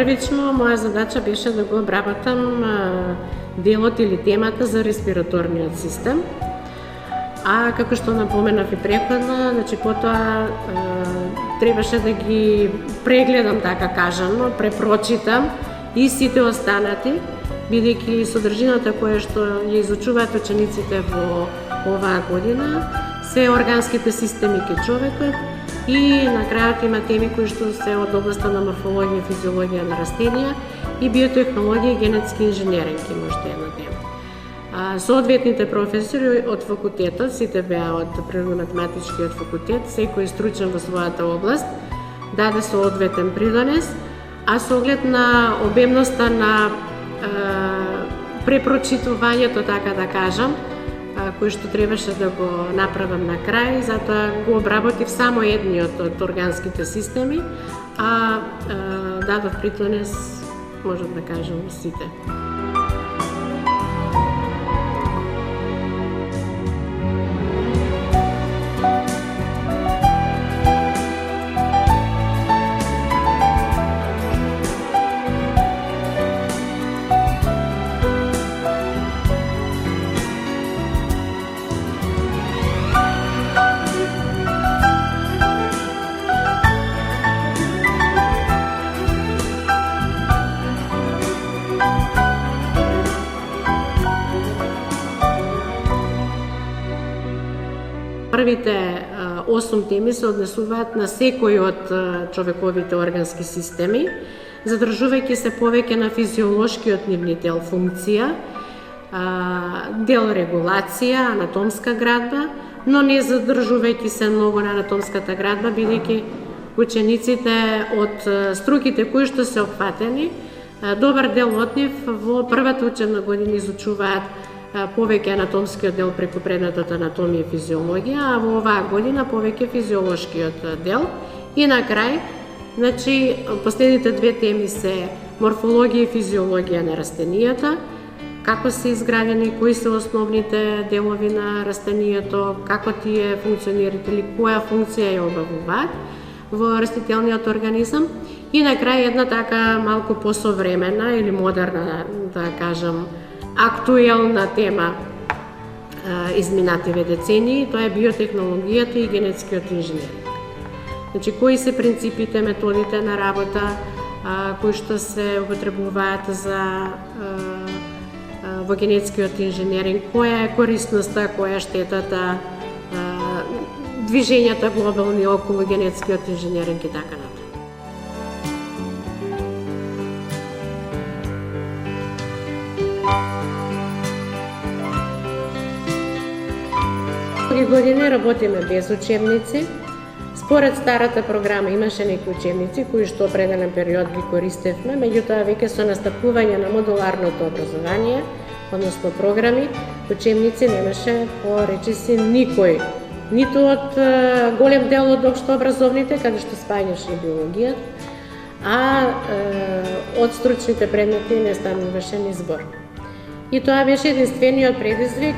Првично, моја задача беше да го обработам делот или темата за респираторниот систем. А како што напоменав и претходно, значи потоа требаше да ги прегледам, така кажано, препрочитам и сите останати, бидејќи содржината која што ја изучуваат учениците во оваа година се органските системи ке човекот и на крајот има теми кои што се од областа на морфологија и физиологија на растенија и биотехнологија и генетски инженеринг има уште една тема. Соодветните професори од факултетот, сите беа од природно-математичкиот факултет, секој стручен во својата област, даде соодветен придонес, а со оглед на обемноста на препрочитувањето, така да кажам, кој што требаше да го направам на крај, затоа го обработив само едниот од органските системи, а дадов придонес, можам да кажам, сите. Првите 8 теми се однесуваат на секој од човековите органски системи, задржувајќи се повеќе на физиолошкиот нивни дел функција, дел регулација, анатомска градба, но не задржувајќи се многу на анатомската градба, бидејќи учениците од струките кои што се опфатени, добар дел од нив во првата учебна година изучуваат повеќе анатомскиот дел преку предметот анатомија и физиологија, а во оваа година повеќе физиолошкиот дел. И на крај, значи, последните две теми се морфологија и физиологија на растенијата, како се изградени, кои се основните делови на растенијето, како тие функционираат или која функција ја обавуваат во растителниот организам. И на крај една така малку посовремена или модерна, да кажам, актуелна тема изминативе децении, тоа е биотехнологијата и генетскиот инженеринг. Значи, кои се принципите, методите на работа кои што се употребуваат во генетскиот инженеринг, која е корисноста, која е штетата, движењата глобални околу генетскиот инженеринг и така натаму. Други години работиме без учебници. Според старата програма имаше некои учебници кои што определен период ги користевме, меѓутоа веќе со настапување на модуларното образование, односно програми, учебници немаше по речиси никој, ниту од голем дел од општообразовните, каде што спаѓаше биологија, а од стручните предмети не стануваше ни збор. И тоа беше единствениот предизвик.